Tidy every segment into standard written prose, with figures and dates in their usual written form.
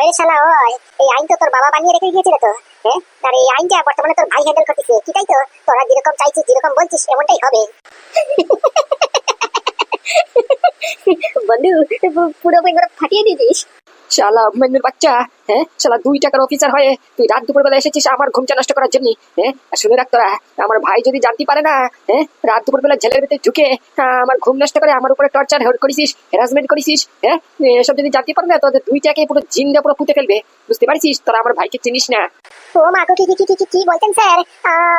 ওই শালা ওই, এই আইন তো তোর বাবা বানিয়ে রেখে গিয়েছিল তো। হ্যাঁ, আর এই আইনটা বর্তমানে তোর ভাই হ্যান্ডেল করতেছে, কিটাই তো তোরা যেরকম চাইছিস যেরকম বলছিস এমনটাই হবে। বন্ধু, পুরো একবার ফাটিয়ে দিয়েছিস। শালা অভিমন্যুর বাচ্চা, হ্যাঁ শালা 2 টাকার অফিসার হয়ে তুই রাত দুপুর বেলা এসেছিস আমার ঘুমটা নষ্ট করার জন্য। হ্যাঁ, আর শুনে রাখ তোরা, আমার ভাই যদি জানতে পারে না, হ্যাঁ রাত দুপুর বেলা জেলের ভিতরে ঢুকে আমার ঘুম নষ্ট করে আমার উপরে টর্চার করেছিস, হ্যারাসমেন্ট করেছিস, হ্যাঁ এসব যদি জানতে পারে না তোদের 2 টাকায় পুরো জিন্দা পুরো পুঁতে ফেলবে। বুঝতে পারছিস, তোরা আমার ভাইকে চিনিস না। ও মা গো, কি বলছেন স্যার?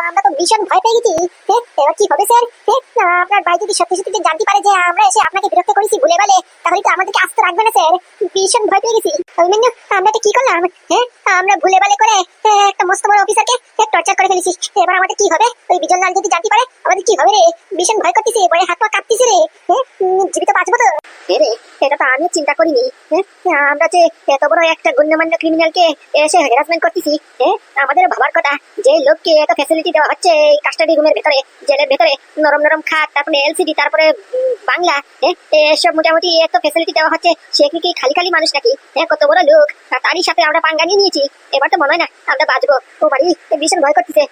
আমরা তো ভীষণ ভয় পেয়ে গেছি। হ্যাঁ, এবার কি হবে স্যার? হ্যাঁ, আপনার ভাই যদি সত্যি সত্যি জানতে পারে যে আমরা এসে আপনাকে বিরক্ত করেছি ভুলে বলে, তাহলে তো আমাদেরকে আস্তে রাখবে না স্যার। ভীষণ ভয় পেয়ে গেছি। অভিমন্যু, আমরা তো কি করলাম? হ্যাঁ, আমরা ভুলে বলে করে একটা মস্ত বড় অফিসারকে টর্চার করে ফেলেছি। এবার আমাদের কি হবে? ওই বিজন লাল যদি জানতে পারে আমাদের কি হবে রে? ভীষণ ভয় করতেছে, ভয়ে হাত পা কাঁপতেছে রে। হ্যাঁ, জীবিত বাঁচবো তো? রে, এটা তো আমিও চিন্তা করিনি। হ্যাঁ, আমরা যে এত বড় একটা গণ্যমান্য ক্রিমিনালকে এসে হ্যারাসমেন্ট করতেছি, হ্যাঁ আমাদের ভাবার কথা যে লোককে এত ফ্যাসিলিটি দেওয়া হচ্ছে এই কাস্টাডি রুমের ভেতরে, জেলের ভেতরে নরম নরম খাট, তারপরে এলসিডি, তারপরে বাংলা, হ্যাঁ এসব মোটামুটি এত ফ্যাসিলিটি দেওয়া হচ্ছে। সে কি খালি খালি মানুষ নাকি? হ্যাঁ, কত বড় লোক, আর তারই সাথে আমরা পাঙ্গা নিয়ে নিয়েছি। এবার তো মনে হয় না আমরা বাঁচবো। ও বাড়ি ভীষণ ভয় করতেছে।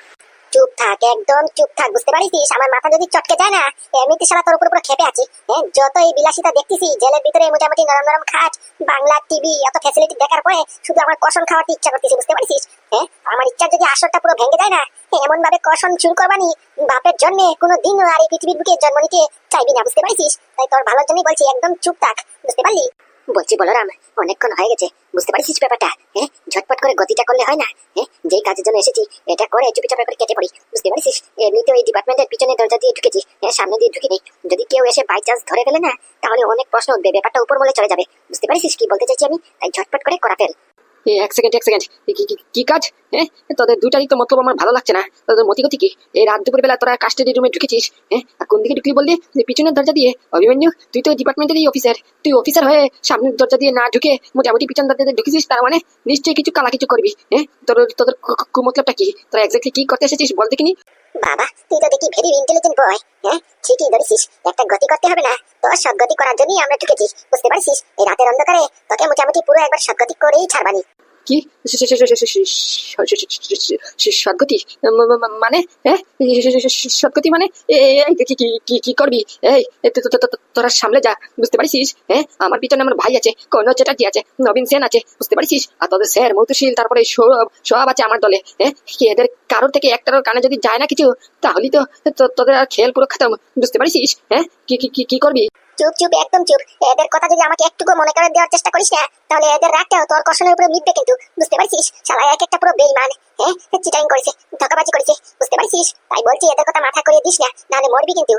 চুপ থাক, একদম চুপ থাক। বুঝতে পারিস আমার মাথা যদি চটকে যায় না, এমনিতে শালা তোর উপর পুরো খেপে আছি। হ্যাঁ, যত এই বিলাসিতা দেখতেছি জেলের ভিতরে, মোটামুটি নরম নরম খাট, বাংলা টিভি, এত ফ্যাসিলিটি দেখার পরে শুধু আমার কষণ খাওয়ার ইচ্ছা করতেছে। বুঝতে পারিস? হ্যাঁ, আমার ইচ্ছা যদি আসরটা পুরো ভেঙে যায় না, এমন ভাবে কষণ শুরু করবানি বাপের জন্য কোনো দিন আর এই পৃথিবীর বুকে জন্ম নিতে চাইবি না। বুঝতে পারিস? তাই তোর ভালোর জন্যই বলছি, একদম চুপ থাক। বুঝতে পারলি? বলছি বলরাম, অনেকক্ষণ হয়ে গেছে, বুঝতে পারছিস ব্যাপারটা? হ্যাঁ, ঝটপট করে গতিটা করলে হয় না? হ্যাঁ, যেই কাজের জন্য এসেছি এটা করে চুপিচাপে করে কেটে পড়ি। বুঝতে পারছিস? এমনিতে ওই ডিপার্টমেন্টের পিছনে দরজা দিয়ে ঢুকেছি, হ্যাঁ সামনে দিয়ে ঢুকিনি। যদি কেউ এসে বাই চান্স ধরে ফেলে না, তাহলে অনেক প্রশ্ন উঠবে, ব্যাপারটা উপর মলে চলে যাবে। বুঝতে পারছিস কি বলতে চাইছি আমি? তাই ঝটপট করে করা ফেল। এক সেকেন্ড, কি কাজ? হ্যাঁ, তোদের দুটারই তো মতলব আমার ভালো লাগছে না। তোদের মতিগতি কি? এই রাত দুপুর বেলা তোরা কাস্টাডি রুমে ঢুকেছিস, হ্যাঁ আর কোন দিকে ঢুকলি বললি? পিছনের দরজা দিয়ে। অভিমন্যু, তুই তো ডিপার্টমেন্টেরই অফিসার, তুই অফিসার হয়ে সামনের দরজা দিয়ে না ঢুকে মোটামুটি পিছন দরজা দিয়ে ঢুকেছিস, তার মানে নিশ্চয়ই কিছু কালা কিছু করবি। হ্যাঁ, তোদের মতলবটা কি? তোরা এক্স্যাক্টলি কি করতে এসেছিস বল দেখিনি। বাবা, তুই তো দেখি ভেরি ইন্টেলিজেন্ট বয়। হ্যাঁ, ঠিকই ধরেছিস, একটা গতি করতে হবে না, তোর সদ্গতি করার জন্যই আমরা ঢুকেছি। বুঝতে পারছিস? এই রাতের অন্ধকারে তোকে মোটামুটি পুরো একবার সদ্গতি করেই ছাড়বানি। কি সদ্গতি মানে? হ্যাঁ, সদ্গতি মানে কি করবি? এই তোরা সামলে যা। বুঝতে পারছিস? হ্যাঁ, আমার পিছনে আমার ভাই আছে, কনক চ্যাটার্জি আছে, নবীন সেন আছে। বুঝতে পারছিস? আর তোদের স্যার মৌতুশীল, তারপরে সৌরভ আছে আমার দলে। হ্যাঁ, এদের কারোর থেকে একটার কানে যদি যায় না কিছু, তাহলে তো তোদের আর খেল পুরো খতম। বুঝতে পারছিস? হ্যাঁ, কি করবি? চুপ চুপ, একদম চুপ। এদের কথা যদি আমাকে একটুকু মনে করে দেওয়ার চেষ্টা করিস না, তাহলে এদের রাগটাও তোর কষণের উপরে মিটবে কিন্তু। বুঝতে পারছিস? শালা এক একটা পুরো বেইমান। হ্যাঁ, চিটারিং করেছে, ধোঁকাবাজি করেছে। বুঝতে পারছিস? তাই বলছি এদের কথা মাথা করে দিস না, নাহলে মরবি কিন্তু।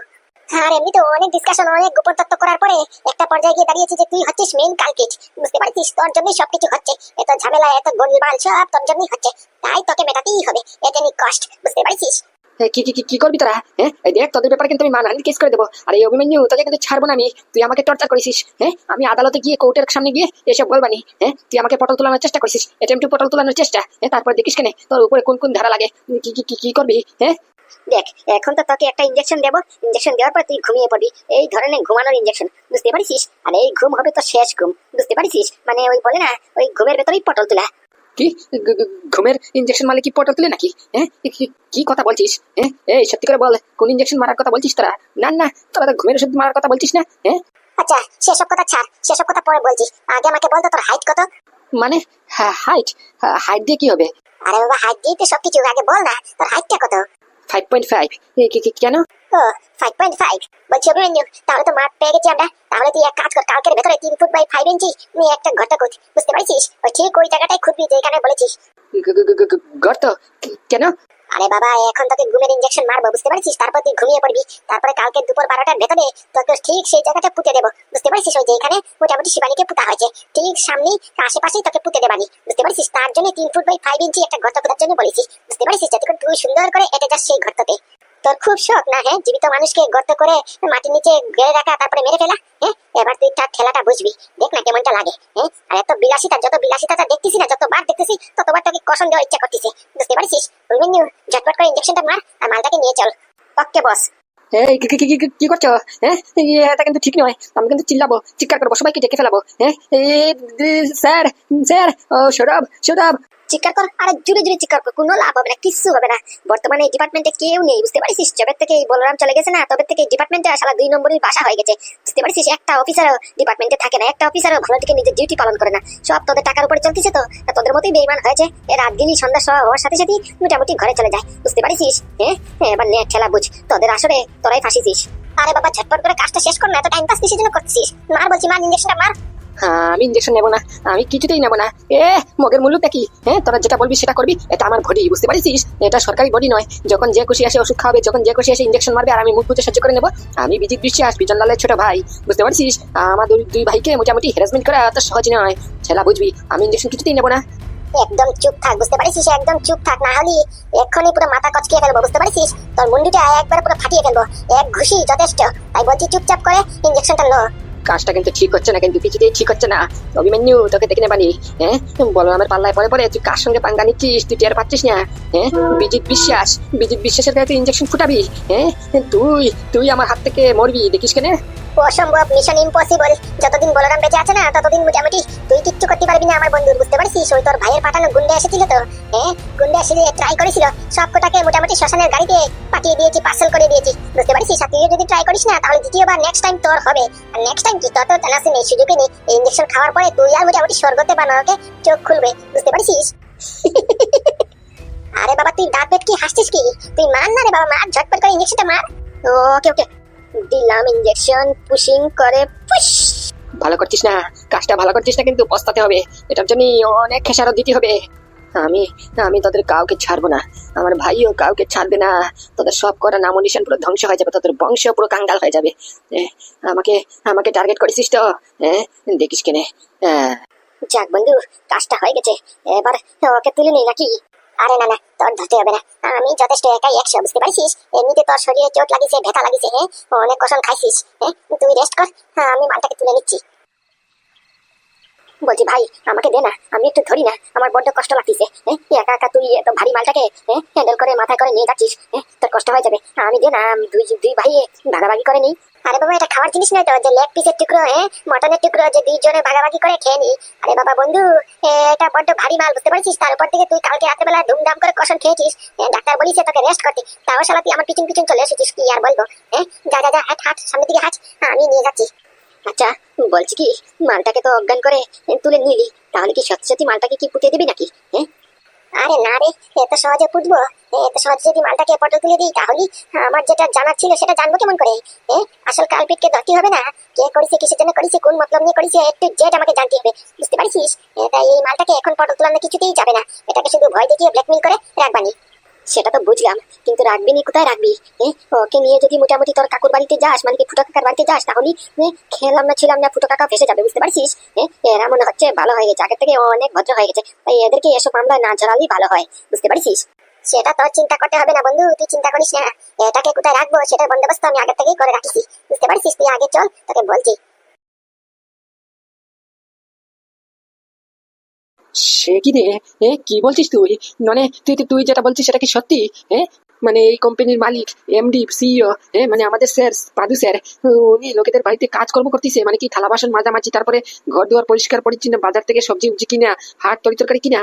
আর এমনি তো অনেক ডিসকাশন, অনেক গোপন তত্ত্ব করার পরে একটা পর্যায়ে গিয়ে দাঁড়িয়েছি যে তুই হচ্ছিস মেইন কালকিট। বুঝতে পারছিস? তোর জন্যই সবকিছু হচ্ছে, এত ঝামেলা, এত গোলমাল সব তোর জন্যই হচ্ছে। তাই তোকে মেটাতেই হবে, এটা নিয়ে কষ্ট। বুঝতে পারছিস? কি করবি তোরা? হ্যাঁ, দেখ তোদের ব্যাপারে কিন্তু আমি মানহানির কেস করে দেবো। আর এই অভিমন্যু, তোকে কিন্তু ছাড়বো না আমি। তুই আমাকে টর্চার করেছিস। হ্যাঁ, আমি আদালতে গিয়ে কোর্টের সামনে গিয়ে এসব বলবানি। হ্যাঁ, তুই আমাকে পটল তোলানোর চেষ্টা করেছিস, অ্যাটেম্পট টু পটল তোলানোর চেষ্টা। হ্যাঁ, তারপর দেখিস কেন তোর উপরে কোন ধারা লাগে। কি করবি? হ্যাঁ, দেখ, এখন তো তোকে একটা ইনজেকশন দেবো, ইনজেকশন দেওয়ার পর তুই ঘুমিয়ে পড়বি। এই ধরনের ঘুমানোর ইনজেকশন। বুঝতে পারছিস? আর এই ঘুম হবে তো শেষ ঘুম। বুঝতে পারছিস? মানে ওই বলে না, ওই ঘুমের ভেতরেই পটল তোলা। কি ঘুমের ইনজেকশন মারলে কি পটল তুলে নাকি? হ্যাঁ, কি কথা বলছিস? হ্যাঁ, এই সত্যি করে বল, কোন ইনজেকশন মারার কথা বলছিস তোরা? না, তোরা ঘুমের ওষুধ মারার কথা বলছিস না? হ্যাঁ, আচ্ছা, সেসব কথা ছাড়, সেসব কথা পরে বলছিস। আগে আমাকে বল তো তোর হাইট কত? মানে হাইট? হাইট দিয়ে কি হবে? আরে বাবা, হাইট দিয়ে তো সবকিছু, আগে বল না তোর হাইটটা কত? 5.5। কেন? ও, 5.5। বলছি অভিমন্যু, তাহলে তো মাঠ পেয়ে গেছি আমরা। তাহলে তুই এক কাজ কর, কালকের ভেতরে 3 ফুট বাই 5 ইঞ্চি নিয়ে একটা ঘর খুঁজ। বুঝতে পারছিস? ওই ঠিক ওই জায়গাটাই খুঁজবি যেখানে বলেছিস। গর্ত? কেন? আরে বাবা, এখন তোকে ঘুমের ইনজেকশন মারবো। বুঝতে পারছিস? তারপর তুই ঘুমিয়ে পড়বি। তারপরে কালকে দুপুর 12টার ভেতরে তোকে ঠিক সেই জায়গাটা পুঁতে দেবো। বুঝতে পারছিস? ওই যেখানে মোটামুটি শিবানীকে পুঁতা হয়েছে, ঠিক সামনে আশেপাশেই তোকে পুঁতে দেবানি। বুঝতে পারছিস? তার জন্য 3 ফুট বাই 5 ইঞ্চি একটা গর্ত খোঁজার জন্য বলেছি। বুঝতে পারছিস? যাতে করে তুই সুন্দর করে এটে যাস সেই গর্ততে। তোর খুব শখ না? হ্যাঁ, জীবিত মানুষকে গর্ত করে মাটির নিচে গেড়ে রাখা, তারপরে মেরে ফেলা। হ্যাঁ, এবার তুই তার ঠেলাটা বুঝবি, দেখ না কেমনটা লাগে। হ্যাঁ, আর এত বিলাসিতা, যত বিলাসিতাটা দেখতেছি না, যতবার দেখতেছি ততবার তোকে কষণ দেওয়ার ইচ্ছা করতেছে। বুঝতে পারছিস? ঝটপট করে ইনজেকশনটা মার আর মালটাকে নিয়ে চল। ওকে বস। এই কি করছো? হ্যাঁ, এটা কিন্তু ঠিক নয়। আমি কিন্তু চিল্লাবো, চিৎকার করবো, সবাইকে ডেকে ফেলাবো। হ্যাঁ, স্যার, স্যার, ও সৌরভ, সৌরভ। চিৎকার কর, আরে জুড়ে জুড়ে চিৎকার কর, কোনো লাভ হবে না, কিচ্ছু হবে না। বর্তমানে এই ডিপার্টমেন্টে কেউ নেই, বুঝতে পারছিস? যবে থেকে এই বলরাম চলে গেছে না, তবে থেকে এই ডিপার্টমেন্টে শালা 2 নম্বরের বাসা হয়ে গেছে, বুঝতে পারছিস? একটা অফিসারও ডিপার্টমেন্টে থাকে না, একটা অফিসারও ভালো থেকে নিজের ডিউটি পালন করে না। সব তোদের টাকার উপরে চলতেছে, তো তোদের মতোই বেইমান হয়েছে। এ রাত দিনই সন্ধ্যা হওয়ার সাথে সাথে মোটামুটি ঘরে চলে যায়, বুঝতে পারছিস? হ্যাঁ, এবার নে ঠেলা বুঝ, তোদের আসলে তোরাই ফাঁসিছিস। আরে বাবা ঝটপট করে কাজটা শেষ কর না, এত টাইম পাস কিসের জন্য করছিস? মার বলছি, মার ইঞ্জেকশনটা মার। হ্যাঁ, আমি ইঞ্জেকশন নেবো না, আমি কিছুতেই নেবো না। মগের মূল্যটা কি? হ্যাঁ, তোরা যেটা বলবি সেটা করবি। এটা আমার বডি, বুঝতে পারছিস? এটা সরকারি বডি নয়। যখন যে খুশি আসে ওষুধ খাওয়াবে, যখন যে খুশি আসে ইঞ্জেকশন মারবে, আর আমি মুখ বুঝে সহ্য করে নেবো। আমি বিজিত বিশ্বাস, বিজনলালের ছোট ভাই, বুঝতে পারছিস? আমার দুই ভাইকে মোটামুটি হ্যারাসমেন্ট করা এত সহজ নয়। ছেলা বুঝবি, আমি ইঞ্জেকশন কিছুতেই নেবো না। একদম চুপ থাক, বুঝতে পারছিস? একদম চুপ থাক, না হলে এক্ষুনি পুরো মাথা কচকিয়ে ফেলবো, বুঝতে পারছিস? তোর মুন্ডুটা একবার পুরো ফাটিয়ে ফেলবো, এক ঘুষি যথেষ্ট। তাই বলছি চুপচাপ করে ইঞ্জেকশনটা লো। কাজটা কিন্তু ঠিক হচ্ছে না, কিন্তু কিছুতেই ঠিক হচ্ছে না। অভিমন্যু, তোকে দেখে নেবানি। হ্যাঁ, বলো আমার পাল্লায় পরে পরে তুই কার সঙ্গে পাঙ্গা নিচ্ছিস? তুই টের পাচ্ছিস না? হ্যাঁ, বিজিত বিশ্বাসের কাছে তুই ইঞ্জেকশন ফুটাবি? হ্যাঁ, তুই আমার হাত থেকে মরবি, দেখিস কেন? অসম্ভব, মিশন ইম্পসিবল। যতদিন বলরাম বেঁচে আছে না, ততদিন মোটামুটি তুই কিচ্ছু করতে পারবি না আমার বন্ধু, বুঝতে পারছিস? ওই তোর ভাইয়ের পাঠানো গুন্ডা এসেছিল তো, হ্যাঁ, গুন্ডা এসে ট্রাই করেছিল, সবকটাকে মোটামুটি শ্মশানের গাড়িতে পাঠিয়ে দিয়েছি, পার্সেল করে দিয়েছি, বুঝতে পারছিস? আর তুই যদি ট্রাই করিস না, তাহলে দ্বিতীয়বার নেক্সট টাইম তোর হবে। আর নেক্সট টাইম কি, তত তেনাসি নেই, সুযোগই নেই। এই ইঞ্জেকশন খাওয়ার পরে তুই আর মোটামুটি স্বর্গতে বা নরকে চোখ খুলবে, বুঝতে পারছিস? আরে বাবা, তুই দাঁত পেট কি হাসছিস কি? তুই মার না রে বাবা, মার, ঝটপট করে ইঞ্জেকশনটা মার। ওকে ওকে, দিলাম ইঞ্জেকশন, পুশিং করে পুশ। ভালো করছিস না, কাজটা ভালো করছিস না, কিন্তু পস্তাতে হবে। এটার জন্য অনেক খেসারত দিতে হবে। আমি আমি তোদের কাউকে ছাড়বো না, আমার ভাইও কাউকে ছাড়বে না। তোদের সব করা নাম নিশান পুরো ধ্বংস হয়ে যাবে, তোদের বংশ পুরো কাঙ্গাল হয়ে যাবে। আমাকে আমাকে টার্গেট করেছিস তো? হ্যাঁ, দেখিস কেনে। যাক বন্ধু, কাজটা হয়ে গেছে, এবার ওকে তুলে নেই নাকি? আরে না না, তোর ধরতে হবে না, আমি যথেষ্ট একাই 100, বুঝতে পারছিস? এমনিতে তোর শরীরে চোট লাগিছে, ব্যথা লাগিছে, হ্যাঁ, অনেক কষণ খাইছিস, হ্যাঁ, তুই রেস্ট কর, হ্যাঁ, আমি মালটাকে তুলে নিচ্ছি। বলছি ভাই, আমাকে দে না, আমি একটু ধরি না, আমার বড্ড কষ্ট লাগতেছে। হ্যাঁ, একা একা তুই এত ভারী মালটাকে হ্যান্ডেল করে মাথায় করে নিয়ে যাচ্ছিস, হ্যাঁ, তোর কষ্ট হয়ে যাবে। আমি দে না, দুই ভাই ভাগাভাগি করে নিই। আরে বাবা, এটা খাওয়ার জিনিস নয় তো, যে লেগ পিসের টুকরো, হ্যাঁ, মটনের টুকরো, যে 2 জনে ভাগাভাগি করে খেয়ে নি। আরে বাবা বন্ধু, এটা বড্ড ভারী মাল, বুঝতে পারছিস? তার উপর থেকে তুই কালকে রাত্রেবেলা ধুমধাম করে কষণ খেয়েছিস, ডাক্তার বলিছে তোকে রেস্ট করতে, তাও শালা তুই আমার পিছন পিছন চলে এসেছিস, কি আর বলবো? হ্যাঁ, যা যা যা, হাট হাট, সামনের দিকে হাট, আমি নিয়ে যাচ্ছি। আচ্ছা, বলছি কি, মালটাকে তো অজ্ঞান করে তুলে নিলি, তাহলে কি সত্যি সত্যি মালটাকে কি পুঁতে দিবি নাকি? হ্যাঁ, আরে না রে, এত সহজে পুতবো? এত সহজে যদি মালটাকে পটল তুলে দিই, তাহলে আমার যেটা জানার ছিল সেটা জানবো কেমন করে? আসল কালপিটকে ধরতে হবে না, কে করেছে, কিসের জন্য করেছে, কোন মতলব নিয়ে করেছে, একটু জেড আমাকে জানতে হবে, বুঝতে পারছিস? তাই এই মালটাকে এখন পটল তোলানো কিছুতেই যাবে না, এটাকে শুধু ভয় দেখিয়ে ব্ল্যাকমেল করে রাখবানি। সেটা তো বুঝলাম, কিন্তু রাখবি নি কোথায় রাখবি? ওকে নিয়ে যদি মোটামুটি তোর কাকুর বাড়িতে যাস, মানে কি ফুটো কাকার বাড়িতে যাস, তাহলে খেলাম না ছিলাম না, ফুটো কাকা ফেসে যাবে, বুঝতে পারছিস? এরা মনে হচ্ছে ভালো হয়ে গেছে, আগের থেকে অনেক ভদ্র হয়ে গেছে, তাই এদেরকে এসব মামলা না জড়ালেই ভালো হয়, বুঝতে পারছিস? সেটা তোর চিন্তা করতে হবে না বন্ধু, তুই চিন্তা করিস না, এটাকে কোথায় রাখবো সেটার বন্দোবস্ত আমি আগে থেকেই করে রাখছি, বুঝতে পারছিস? তুই আগে চল, তোকে বলছি। সে কি রে? কি বলছিস তুই? মানে তুই যেটা বলছিস সেটা কি সত্যি? মানে এই কোম্পানির মালিক, এমডি, সিইও, মানে আমাদের স্যার, পাদু স্যার, উনি লোকেদের বাড়িতে কাজকর্ম করতেছে, মানে কি থালা বাসন মাঝামাঝি, তারপরে ঘর দুয়ার পরিষ্কার পরিচ্ছন্ন, বাজার থেকে সবজি উবজি কিনা, হাট তরিতরকারি কিনা।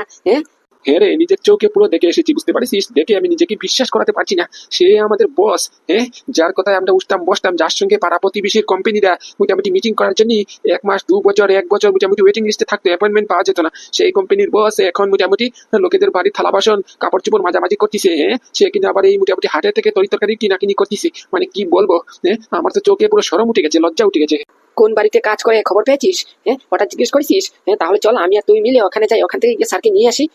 হ্যাঁ রে, নিজের চোখে পুরো দেখে এসেছি, বুঝতে পারছিস? দেখে আমি নিজেকে বিশ্বাস করাতে পারছি না। সে আমাদের বস, হ্যাঁ, যার কথায় আমরা উঠতাম বসতাম, যার সঙ্গে পাড়া প্রতিবেশীর কোম্পানিরা মোটামুটি মিটিং করার জন্য 1 মাস 2 বছর 1 বছর মোটামুটি ওয়েটিং লিস্টে থাকতো, অ্যাপয়েন্টমেন্ট পাওয়া যেত না। সেই কোম্পানির বস এখন মোটামুটি লোকেদের বাড়ির থালা বাসন কাপড় চোপড় মাঝামাঝি করতেছে, হ্যাঁ, সে কিনা আবার এই মোটামুটি হাটে থেকে তরিতরকারি কিনাকিনি করতেছে। মানে কি বলবো, হ্যাঁ, আমার তো চোখে পুরো শরম উঠে গেছে, লজ্জা উঠে গেছে। কোন বাড়িতে কাজ করে খবর পেয়েছিস? ওটা জিজ্ঞেস করেছিস? তাহলে চল আমি আর তুই মিলে ওখানে যাই, ওখান থেকে গিয়ে স্যারকে নিয়ে আসি।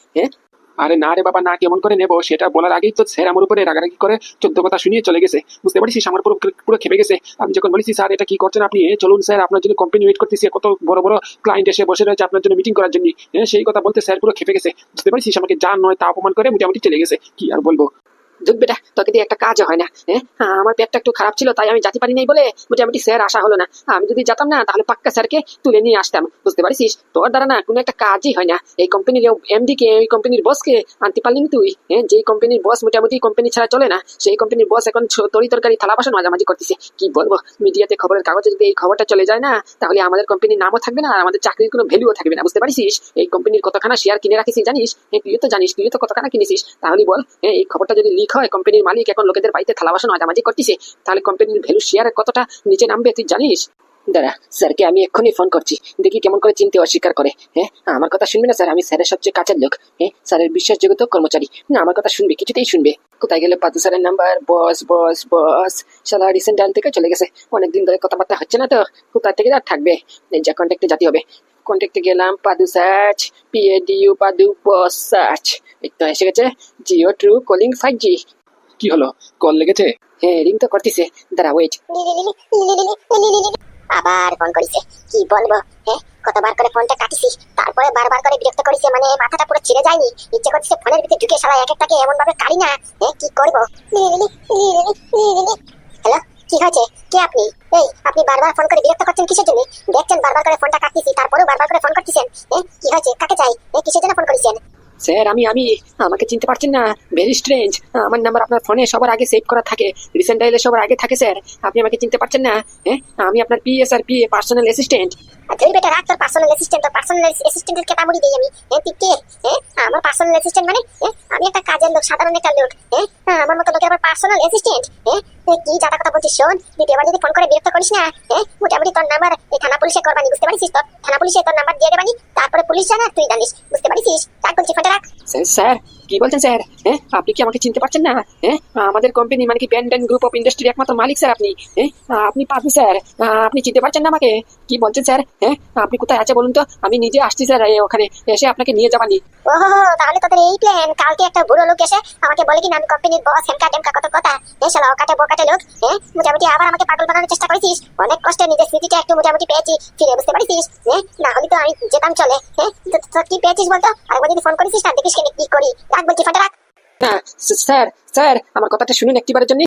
আরে না রে বাবা, না, কেমন করে নেবো? সেটা বলার আগেই তো স্যার আমার উপরে রাগারাগি করে 14 কথা শুনিয়ে চলে গেছে, বুঝতে পারছিস? আমার পুরো পুরো খেপে গেছে। আমি যখন বলেছি স্যার এটা কি করছেন আপনি, চলুন স্যার আপনার জন্য কোম্পানি ওয়েট করতেছি, কত বড় বড় ক্লায়েন্ট এসে বসে রয়েছে আপনার জন্য মিটিং করার জন্য, সেই কথা বলতে স্যার পুরো খেপে গেছে, বুঝতে পারছিস? আমাকে যা নয় তা অপমান করে মোটামুটি চলে গেছে, কি আর বলবো। দুধ বেটা, তোকে দিয়ে একটা কাজ হয় না। হ্যাঁ, আমার পেটটা একটু খারাপ ছিল, তাই আমি যেতে পারি নাই বলে মোটামুটি স্যার আসা হলো না। আমি যদি যেতাম না তাহলে পাক্কা স্যারকে তুলে নিয়ে আসতাম, বুঝতে পারছিস? তোর দ্বারা না কোনো একটা কাজই হয় না। এই কোম্পানির এমডি কে, এই কোম্পানির বসকে আনতে পারলি না তুই। হ্যাঁ, যেই কোম্পানির বস মোটামুটি কোম্পানি ছাড়া চলে না, সেই কোম্পানির বস এখন তরি তরকারি থালা বাসন মাঝামাঝি করতেছে। কি বলবো, মিডিয়াতে খবরের কাগজে যদি এই খবরটা চলে যায় না, তাহলে আমাদের কোম্পানির নামও থাকবে না আর আমাদের চাকরির কোনো ভ্যালুও থাকবে না, বুঝতে পারছিস? এই কোম্পানির কতখানা শেয়ার কিনে রাখিস জানিস? তুইও তো জানিস, তুইও তো কতখানা কিনেছিস। তাহলে বল, এই খবরটা যদি লিক হয়, কোম্পানির মালিক এখন লোকেদের বাড়িতে থালা বাসন মাঝামাঝি করতেছে, তাহলে কোম্পানির ভ্যালু শেয়ারের কতটা নিচে নামবে তুই জানিস? দাঁড়া, স্যারকে আমি এক্ষুনি ফোন করছি, দেখি কেমন করে চিনতে অস্বীকার করে। হ্যাঁ, আমার কথা শুনবে না স্যার? আমি স্যারের সবচেয়ে কাছের লোক। হ্যাঁ, স্যারের বিশ্বাসযোগ্য কর্মচারী। না, আমার কথা শুনবে, কিছুতেই শুনবে। কোথায় গেলে পাদু স্যারের নাম্বার? বস বস বস, শালা রিসেন্ট ডায়াল থেকে চলে গেছে। অনেকদিন ধরে কথাবার্তা হচ্ছে না তো, কোথা থেকে আর থাকবে? যা কন্ট্যাক্টে যেতে হবে। কন্ট্যাক্টে গেলাম, পাদু সার্চ, PADU পাদু বস সার্চ। এই তো এসে গেছে। Jio true calling 5G। কি হলো, কল লেগেছে? হ্যাঁ, রিং তো করতেছে। দাঁড়া, ওয়েট। আবার ফোন করিছে, কি বলবো? হ্যাঁ, কতবার করে ফোনটা কাটিছি, তারপরে বারবার করে বিরক্ত করিছে, মানে মাথাটা পুরো ছিঁড়ে যায়নি। ইচ্ছে করছে ফোনের ভিতরে ঢুকে শালা এক একটাকে এমন ভাবে কাড়ি না। হ্যাঁ, কি করবো? হ্যালো, কি হয়েছে? কে আপনি? এই, আপনি বারবার ফোন করে বিরক্ত করছেন কিসের জন্য? দেখছেন বারবার করে ফোনটা কাটতেছি, তারপরেও বারবার করে ফোন করতেছেন। কি হয়েছে? কাকে চাই? কিসের জন্য ফোন করেছেন? স্যার, আমি আমাকে চিনতে পারছেন না? Very strange. আমার নাম্বার আপনার ফোনে সবার আগে সেভ করা থাকে, রিসেন্ট ডায়ালে সবার আগে থাকে স্যার। আপনি আমাকে চিনতে পারছেন না? হ্যাঁ, আমি আপনার PA পার্সোনাল অ্যাসিস্ট্যান্ট। তুই বেটা রাখ তোর পার্সোনাল অ্যাসিস্ট্যান্ট, তোর পার্সোনাল অ্যাসিস্ট্যান্টের কেতামুড়ি দেই আমি। তুই কে? আমার পার্সোনাল অ্যাসিস্ট্যান্ট মানে? আমি একটা কাজের লোক, সাধারণ একটা লোক। আমার মতো লোকের আবার পার্সোনাল অ্যাসিস্ট্যান্ট? কি যাতা কথা বলছিস শোন, দ্বিতীয়বার যদি ফোন করে বিরক্ত করিস না, মোটামুটি তোর নাম্বার এই থানা পুলিশে করবানি, বুঝতে পারিস? তোর থানা পুলিশে তোর নাম্বার দিয়ে দেবানি, তারপরে পুলিশ জানা তুই জানিস, বুঝতে পারিস? রাখ বলছি, ফোনটা রাখ। স্যার, কি বলছেন স্যার? হ্যাঁ, আপনি কি আমাকে চিনতে পারছেন না? হ্যাঁ, আমাদের কোম্পানি মানে কি ব্যান্ডেন গ্রুপ অফ ইন্ডাস্ট্রির একমাত্র মালিক স্যার আপনি। হ্যাঁ, আপনি পাবি স্যার, আপনি চিনতে পারছেন না আমাকে? কি বলছেন স্যার? হ্যাঁ, আপনি কোথায় আছে বলুন তো, আমি নিজে আসছি স্যার, ওখানে এসে আপনাকে নিয়ে যাবানি। ওহো, তাহলে তোদের এই প্ল্যান। কালকে একটা বুড়ো লোক এসে আমাকে বলে কিনা আমি কোম্পানির বস, হ্যামকা ডেমকা কত কথা। শালা অকাটে বোকাটে লোক। মোটামুটি আবার আমাকে পাগল বানানোর চেষ্টা করেছিস। অনেক কষ্টে নিজের স্মৃতিটা একটু মোটামুটি পেয়েছি ফিরে, বুঝতে পারিস? না হলে তো আমি যেতাম চলে। তোর কি পেয়েছিস বলতো? আরেকবার যদি ফোন করেছিস না, দেখিস কেন কি করি। রাখ বলছি, ফোনটা রাখ। না স্যার, স্যার আমার কথাটা শুনুন একটিবারের জন্য।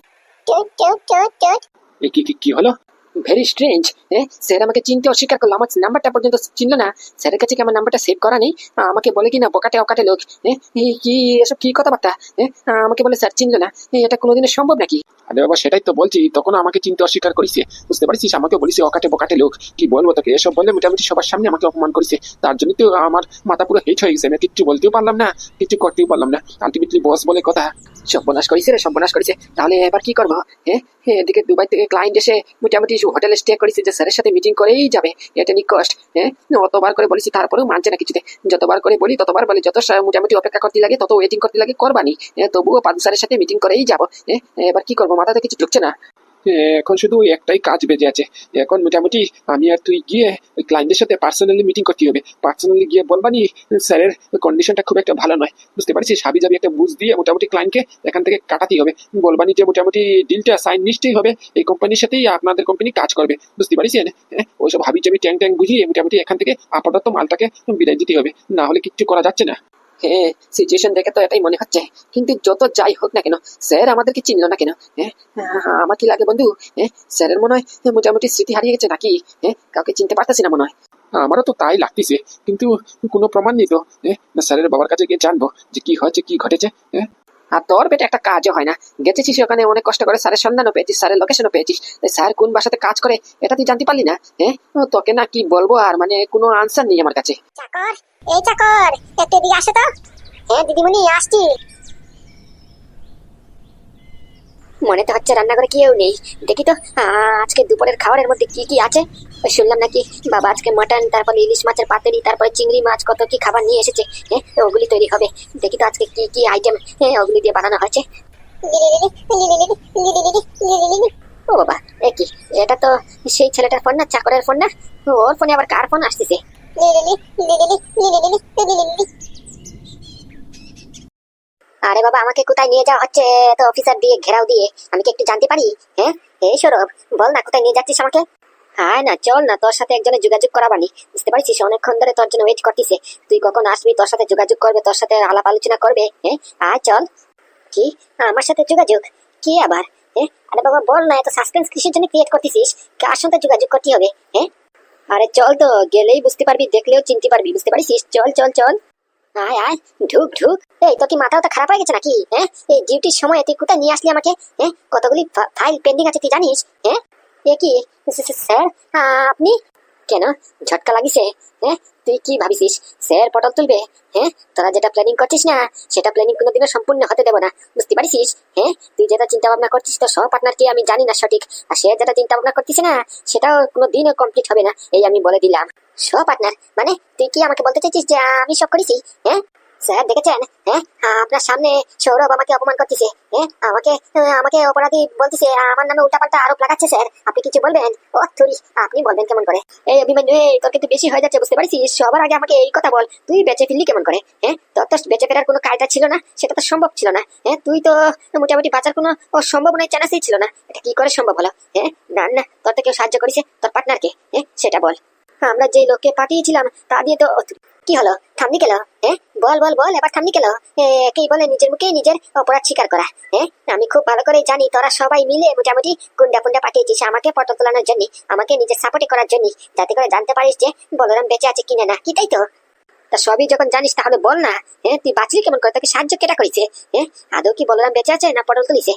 কি হলো? Very strange. হ্যাঁ, স্যার আমাকে চিনতে অস্বীকার করলো, আমার নাম্বারটা পর্যন্ত চিনল না। স্যারের কাছে কি আমার নাম্বারটা সেভ করা নেই? আমাকে বলে কি না বোকাটে অকাটে লোক। হ্যাঁ, কি এসব কি কথাবার্তা? হ্যাঁ, আমাকে বলে স্যার চিনল না। এটা কোনোদিনের সম্ভব নাকি? আরে বাবা, সেটাই তো বলছি, তখন আমাকে চিনতে অস্বীকার করেছে, বুঝতে পারছিস? আমাকে বলিস অকাটে বোকাটে লোক। কি বলবো তোকে, এসব বলে মোটামুটি সবার সামনে আমাকে অপমান করেছে। তার জন্য তো আমার মাথা পুরো হিট হয়ে গেছে। আমি কিচ্ছু বলতেও পারলাম না, কিছু করতেও পারলাম না। আলটিমেটলি বস বলে কথা। সর্বনাশ করেছে রে, সর্বনাশ করেছে। তাহলে এবার কি করবো? হ্যাঁ, এদিকে দুবাই থেকে ক্লায়েন্ট এসে মোটামুটি হোটেলে স্টে করেছে যে স্যারের সাথে মিটিং করেই যাবে, এটা নিয়ে কষ্ট। হ্যাঁ, অতবার করে বলেছি তারপরেও মানছে না কিছুতে। যতবার করে বলি ততবার বলে যত মোটামুটি অপেক্ষা করতে লাগে, তত ওয়েটিং করতে লাগে, করবানি। তবুও পাদু স্যারের সাথে মিটিং করেই যাবো। এবার কি করবো, মাথাতে কিছু ঢুকছে না। এখন শুধু ওই একটাই কাজ বেঁচে আছে। এখন মোটামুটি আমি আর তুই গিয়ে ওই ক্লায়েন্টের সাথে পার্সোনালি মিটিং করতে হবে। পার্সোনালি গিয়ে বলবানি স্যারের কন্ডিশনটা খুব একটা ভালো নয়, বুঝতে পারছিস? হাবি জাবি একটা বুঝ দিয়ে মোটামুটি ক্লায়েন্টকে এখান থেকে কাটাতেই হবে। বলবানি যে মোটামুটি ডিলটা সাইন নিশ্চয়ই হবে, এই কোম্পানির সাথেই আপনাদের কোম্পানি কাজ করবে, বুঝতে পারিস? ওইসব হাবি জাবি ট্যাং ট্যাং বুঝিয়ে মোটামুটি এখান থেকে আপাতত মালটাকে বিদায় দিতে হবে, না হলে কিচ্ছু করা যাচ্ছে না। হ্যাঁ, সিচুয়েশন দেখে তো এটাই মনে হচ্ছে। কিন্তু যত যাই হোক না কেন, স্যার আমাদেরকে চিনল না কেন? হ্যাঁ, আমার কি লাগে বন্ধু? স্যারের মনে হয় মোটামুটি স্মৃতি হারিয়ে গেছে নাকি? কাউকে চিনতে পারতেছি না মনে হয়। আমারও তো তাই লাগতেছে, কিন্তু কোনো প্রমাণ নেই তো। না স্যারের বাবার কাছে গিয়ে জানবো যে কি হয়েছে, কি ঘটেছে। আর তোর বেটা একটা কাজও হয় না, গেছিস ওখানে অনেক কষ্ট করে, স্যারের সন্ধানও পেয়েছিস, স্যারের লোকেশনও পেয়েছিস, স্যার কোন বাসাতে কাজ করে এটা তুই জানতে পারলি না? তোকে না কি বলবো আর, মানে কোনো আনসার নেই আমার কাছে। চাকর, এই চাকর, একটু এদিকে আসো তো। দিদিমণি আসছি। মনে তো হচ্ছে রান্নাঘরে কেউ নেই। দেখি তো আজকে দুপুরের খাবারের মধ্যে কি কি আছে। শুনলাম নাকি বাবা আজকে মটন, তারপরে ইলিশ মাছের পাতুরি, তারপরে চিংড়ি মাছ, কত কি খাবার নিয়ে এসেছে। ওগুলি তৈরি হবে। দেখি তো আজকে কি কি আইটেম ওগুলি দিয়ে বানানো হয়েছে। ও বাবা, কি এটা? তো সেই ছেলেটার ফোন না, চাকরের ফোন না? ওর ফোনে আবার কার ফোন আসতেছে? আরে বাবা, আমাকে কোথায় নিয়ে যাওয়া হচ্ছে তো অফিসার দিয়ে ঘেরাও দিয়ে? আমি কি একটু জানতে পারি? এই সৌরভ, বল না কোথায় নিয়ে যাচ্ছিস আমাকে? হ্যাঁ না, চল না, তোর সাথে একজনে যোগাযোগ করাবানি, বুঝতে পারছিস? অনেকক্ষণ ধরে তোর জন্য ওয়েট করতেছে। তুই কখন আসবি, তোর সাথে যোগাযোগ করবে, তোর সাথে আলাপ আলোচনা করবে। আয় চল। কি আমার সাথে যোগাযোগ? কি আবার? আরে বাবা বল না, এত সাসপেন্স কিসের জন্য ক্রিয়েট করতেছিস? কার সাথে যোগাযোগ করতে হবে? আরে চল তো, গেলেই বুঝতে পারবি, দেখলেও চিনতে পারবি, বুঝতে পারিস? চল চল চল, আয় আয়, ঢুক ঢুক। এই তোর কি মাথাটা খারাপ হয়ে গেছে নাকি? এই ডিউটির সময় তুই কোথায় নিয়ে আসলি আমাকে? কতগুলি ফাইল পেন্ডিং আছে তুই জানিস? এ কি স্যার, আপনি কেন ঝটকা লাগিছে? তুই কি ভাবিছিস স্যার পটল তুলবে? তোরা যেটা প্ল্যানিং করছিস না, সেটা প্ল্যানিং কোনোদিনও সম্পূর্ণ হতে দেবো না, বুঝতে পারিস? তুই যেটা চিন্তা ভাবনা করছিস তোর সহ পার্টনার কি আমি জানি না সঠিক, আর সে যেটা চিন্তা ভাবনা করতেছে না সেটাও কোনোদিনও কমপ্লিট হবে না, এই আমি বলে দিলাম। সহ পার্টনার মানে তুই কি আমাকে বলতে চাইছিস যে আমি সব করেছি? স্যার দেখেছেন, আপনার সামনে সৌরভ আমাকে অপমান করতেছে, আমাকে আমাকে অপরাধী বলতেছে, আমার নামে উল্টাপাল্টা আরোপ লাগাচ্ছে। স্যার আপনি কিছু বলবেন? ও থুরি, আপনি বলবেন কেমন করে? এই অভিমন্যু, তোর কিন্তু বেশি হয়ে যাচ্ছে, বুঝতে পারছিস? সবার আগে আমাকে এই কথা বল, তুই বেঁচে ফিরলি কেমন করে? তোর তো বেঁচে ফেরার কোনো কায়দা ছিল না, সেটা তো সম্ভব ছিল না। তুই তো মোটামুটি বাঁচার কোনো সম্ভাবনাই চান্সই ছিল না, এটা কি করে সম্ভব হলো? না না, তোর তো কেউ সাহায্য করেছে, তোর পার্টনারকে, সেটা বল। আমরা যে লোককে পাঠিয়েছিলাম তা দিয়ে তো কি হলো? থামনি গেল? বল বল বল, এবার থামনি গেল? একেই বলে নিজের মুখেই নিজের অপরাধ স্বীকার করা। আমি খুব ভালো করে জানি তোরা সবাই মিলে মোটামুটি গুন্ডা ফুন্ডা পাঠিয়েছিস আমাকে পটল তোলানোর জন্য, আমাকে নিজের সাপোর্টে করার জন্য, যাতে করে জানতে পারিস যে বলরাম বেঁচে আছে কিনা না, কি তাই তো? তা সবই যখন জানিস তাহলে বল না, তুই বাঁচলি কেমন করে? তোকে সাহায্য কেটা করেছে? আদৌ কি বলরাম বেঁচে আছে না পটল তুলিছে?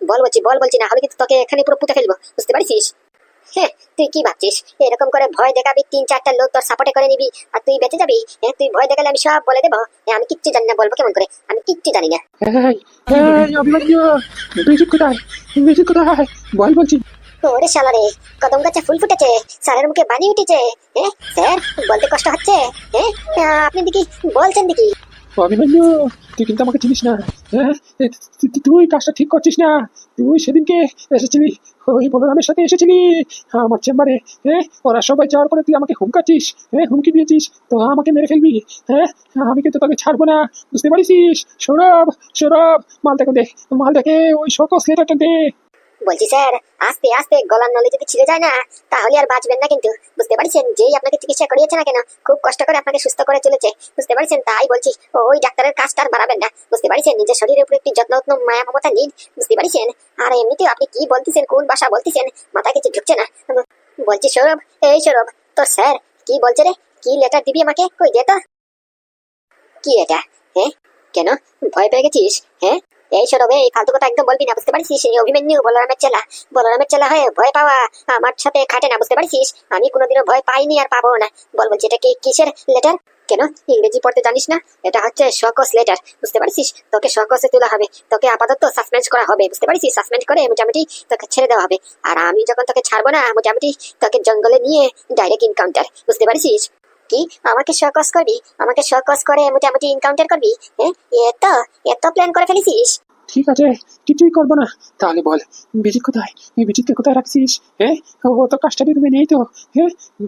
বল বলছি, না হলে কিন্তু তোকে এখানে পুরো পুঁতে ফেলবো, বুঝতে পারিস? তুই কি ভাবছিস এরকম করে ভয় দেখাবি, 3-4টা লোক তোর সাপোর্টে করে নিবি আর তুই বেঁচে যাবি? তুই ভয় দেখালে আমি সব বলে দেবো? আমি কিচ্ছু জানি না, বলবো কেমন করে? আমি কিচ্ছু জানি না। এই অভিমন্যু, বিজিত কোথায়? বিজিত কোথায়? বল বলছি। ওরে শালা রে, কদম গাছে ফুল ফুটেছে, স্যারের মুখে বানি উঠেছে। স্যার বলতে কষ্ট হচ্ছে? আপনি দেখি বলছেন দেখি। অভিমন্যু, তুই কিন্তু আমাকে চিনিস না। তুই কাজটা ঠিক করছিস না। তুই সেদিনকে এসেছিলি, ওই বলরামের সাথে এসেছিলি আমার চেম্বারে। ওরা সবাই যাওয়ার পরে তুই আমাকে হুমকাচ্ছিস, হুমকি দিয়েছিস তো আমাকে মেরে ফেলবি। আমি কিন্তু তোকে ছাড়বো না, বুঝতে পারিস? সৌরভ, সৌরভ, মালটাকে দে, মালটাকে ওই সকল ছেলেটাকে দে। বলছি স্যার, আস্তে আস্তে গলার নলে যদি ছিঁড়ে যায় না তাহলে আর বাঁচবেন না কিন্তু, বুঝতে পারছেন? যেই আপনাকে চিকিৎসা করিয়েছে না কেন, খুব কষ্ট করে আপনাকে সুস্থ করে চলেছে, বুঝতে পারছেন? তাই বলছি ওই ডাক্তারের কাজটা আর বাড়াবেন না, বুঝতে পারছেন? নিজের শরীরের উপর একটি যত্ন মায়া মমতা নিন, বুঝতে পারছেন? আর এমনিতেও আপনি কি বলতেছেন, কোন ভাষা বলতেছেন, মাথায় কিছু ঢুকছে না। বলছি সৌরভ, এই সৌরভ, তোর স্যার কি বলছে রে? কি লেটার দিবি আমাকে? কই দে তো। কি এটা? কেন ভয় পেয়ে গেছিস? এই সৌরভ, এই ফালতু কথা একদম বলবি না, বুঝতে পারছিস? এই অভিমন্যু বলরামের চেলা হয়ে ভয় পাওয়া আমার সাথে খাটে না, বুঝতে পারছিস? আমি কোনোদিনও ভয় পাইনি আর পাবো না। বলছি এটা কি কিসের লেটার? কেন ইংরেজি পড়তে জানিস না? এটা হচ্ছে শকস লেটার, বুঝতে পারছিস? তোকে শকসে তোলা হবে, তোকে আপাতত সাসপেন্ড করা হবে, বুঝতে পারছিস? সাসপেন্ড করে মোটামুটি তোকে ছেড়ে দেওয়া হবে। আর আমি যখন তোকে ছাড়বো না, মোটামুটি তোকে জঙ্গলে নিয়ে ডাইরেক্ট এনকাউন্টার, বুঝতে পারছিস? কি আমাকে শকস করবি? আমাকে শকস করে মোটামুটি এনকাউন্টার করবি? এত এত প্ল্যান করে ফেলেছিস? ঠিক আছে, কিছুই করবো না। তাহলে বল, বিজিত কোথায়? এই বিজিতকে কোথায় রাখছিস? ও তো কাস্টাডি রুমে নেই তো।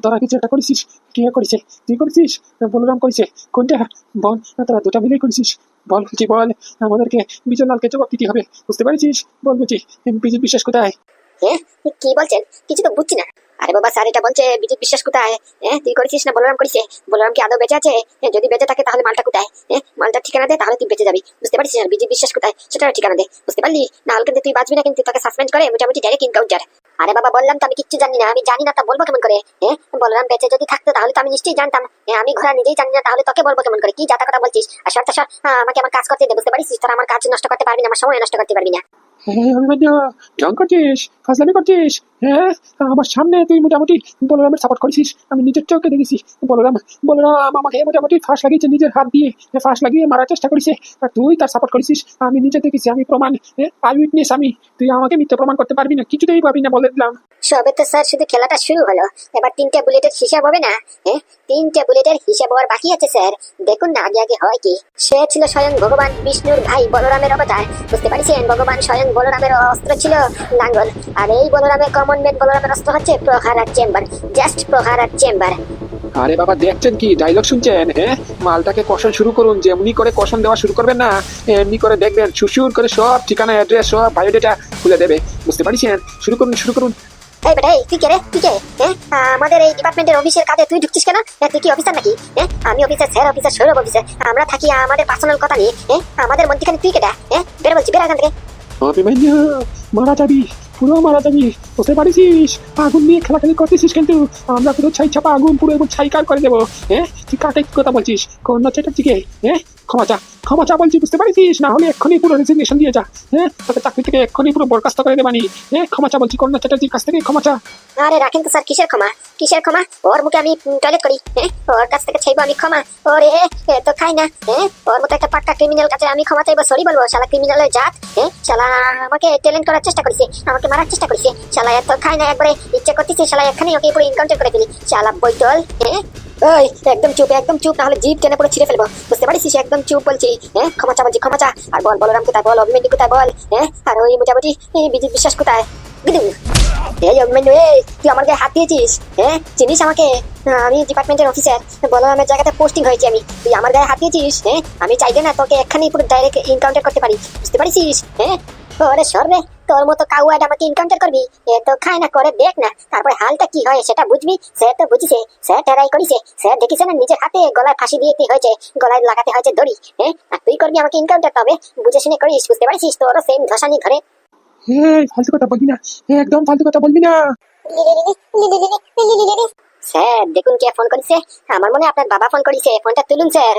তোরা কিছু একটা করেছিস? কে করেছে? তুই করেছিস? বলরাম করেছে? কোনটা? বল, তোরা দুটা মিলেই করেছিস। বল বলছি, বল। আমাদেরকে বিজয়লালকে জবাব দিতে হবে, বুঝতে পারছিস? বল বলছি, বিজিত বিশ্বাস কোথায়? কি বলছেন? কিছু তো বুঝছি না। আরে বাবা, স্যার এটা বলছে বিজিত বিশ্বাস কোথায়? তুই করেছিস না বলরাম করেছে? বলরাম কি আদৌ বেঁচে আছে? যদি বেঁচে থাকে তাহলে মালটা কোথায়? মালটার ঠিকানা দে, তাহলে তুই বেঁচে যাবি, বুঝতে পারছিস? আর বিজিত বিশ্বাস কোথায় সেটার ঠিকানা দে, বুঝতে পারলি? না হলে কিন্তু তুই বাঁচবি না, কিন্তু তোকে সাসপেন্ড করে মোটামুটি ডাইরেক্ট এনকাউন্টার। আরে বাবা বললাম তো আমি কিচ্ছু জানি না, আমি জানি না তা বলবো কেমন করে? বলরাম বেঁচে যদি থাকতো তাহলে তো আমি নিশ্চয়ই জানতাম। আমি ঘোড়া নিজেই জানি না, তাহলে তোকে বলবো কেমন করে? কি জাতা কথা বলছিস? আর সব আমাকে আমার কাজ করতে দে, বুঝতে পারছিস? তোরা আমার কাজ নষ্ট করতে পারবি না, আমার সময় নষ্ট করতে পারবি না। অভিমন্যু, ঢং করছিস, ফাজলামি করছিস। আমার সামনে তুই মোটামুটি বলরামের সাপোর্ট করেছিস, আমি নিজের চোখে দেখেছি। বলরাম আমাকে মোটামুটি ফাঁস লাগিয়েছে, নিজের হাত দিয়ে ফাঁস লাগিয়ে মারার চেষ্টা করেছে, আর তুই তার সাপোর্ট করেছিস। আমি নিজে দেখেছি, আমি প্রমাণ, আই উইটনেস আমি। তুই আমাকে মিথ্যে প্রমাণ করতে পারবি না, কিছুতেই পারবি না, বলে দিলাম। সবে তো স্যার শুধু খেলাটা শুরু হলো, এবার 3টে বুলেটের হিসাব হবে না? 3টে বুলেটের হিসাব হওয়ার বাকি আছে স্যার। দেখুন না আগে আগে হয় কি। সে ছিল স্বয়ং ভগবান বিষ্ণুর ভাই বলরামের অবতার, বুঝতে পারছেন? ভগবান স্বয়ং বলরামের অস্ত্র ছিল লাঙ্গল, আর এই বলরামের কমন ম্যান বলরামের অস্ত্র হচ্ছে প্রহারার চেম্বার, জাস্ট প্রহারার চেম্বার। আরে বাবা, দেখছেন কি ডায়লগ শুনছেন? মালটাকে কষণ শুরু করুন, যেমনি করে কষণ দেওয়া শুরু করবেন না, এমনি করে দেখবেন সুসুর করে সব ঠিকানা, অ্যাড্রেস, সব বায়োডেটা খুলে দেবে, বুঝতে পারছেন? শুরু করুন, শুরু করুন। এই বেটা, এই তুই কে রে? তুই কে? আমাদের এই ডিপার্টমেন্টের অফিসের কাজে তুই ঢুকছিস কেন? তুই কি অফিসার নাকি? আমি officer, sir officer, Sourav officer. আমরা থাকি আমাদের পার্সোনাল কথা নিয়ে। আমাদের মধ্যখানে তুই কেটা? বের বলছি, বের এখান থেকে। অভিমন্যু, মারা যাবি, পুরো মারা যাবি, বুঝতে পারিস? আগুন নিয়ে খেলাখেলি করতেছিস কিন্তু আমরা পুরো ছাই চাপা আগুন পুরো এবং ছাইকার করে দেবো। তুই কাকে কি কথা বলছিস? কন্যা চ্যাটার্জিকে ক্ষমা চা, ক্ষমা চা বলছি, বুঝতে পারিস? না হলে এক্ষুনি পুরো রেজিগনেশন দিয়ে যা। তোকে চাকরি থেকে এক্ষুনি পুরো বরখাস্ত করে দেবানি। ক্ষমা চা বলছি, কন্যা চ্যাটার্জির কাছ থেকে ক্ষমা চা। আরে রাখেন তো স্যার, কিসের ক্ষমা? কিসের ক্ষমা? ওর মুখে আমি টয়লেট করি, ওর কাছ থেকে চাইবো আমি ক্ষমা? ওরে তো খাই না, ওর মতো একটা পাক্কা ক্রিমিনাল কাছে আমি ক্ষমা চাইবো, সরি বলবো? শালা ক্রিমিনালের জাত, শালা আমাকে ট্যালেন্ট করার চেষ্টা করেছে, আমাকে মারার চেষ্টা করেছে। শালা এত খাই না, একবারে ইচ্ছে করতেছে শালা এখানে ওকে পুরো এনকাউন্টার করে ফেলি। শালা বৈতল। ওই একদম চুপ, একদম চুপ, না হলে জিভ টেনে পুরো ছিঁড়ে ফেলবো, বুঝতে পারিস? একদম চুপ বলছি। ক্ষমা চা বলছি, ক্ষমা চা। আর বল, বলরাম কোথায়? বল, অভিমন্যু কোথায়? বল। আর ওই মোটামুটি বিজিত বিশ্বাস কোথায়? গিদুম। এই অভিমন্যু, এই তুই আমার গায়ে হাত দিয়েছিস? চিনিস আমাকে? আমি ডিপার্টমেন্টের অফিসার, বলরামের জায়গাতে পোস্টিং হয়েছে আমি। তুই আমার গায়ে হাত দিয়েছিস? আমি চাইলে না তোকে এখানেই পুরো ডাইরেক্ট এনকাউন্টার করতে পারি, বুঝতে পারিস? ওরে সর রে, তোর মতো কাউয়াড আমাকে এনকাউন্টার করবি? তো খাই না, করে দেখ না, তারপরে হালটা কি হয় সেটা বুঝবি। স্যার তো বুঝিছে, স্যার টেরাই করিছে, স্যার দেখিছে না নিজের হাতে গলায় ফাঁসি দিতে হয়েছে, গলায় লাগাতে হয়েছে দড়ি। আর তুই করবি আমাকে এনকাউন্টার? তবে বুঝে শুনে করিস, বুঝতে পারিস? তোরও সেম ধসানি ধরে। ফালতু কথা বলবি না, একদম ফালতু কথা বলবি না। স্যার দেখুন কে ফোন করেছে। আমার মনে হয় আপনার বাবা ফোন করেছে, ফোনটা তুলুন স্যার।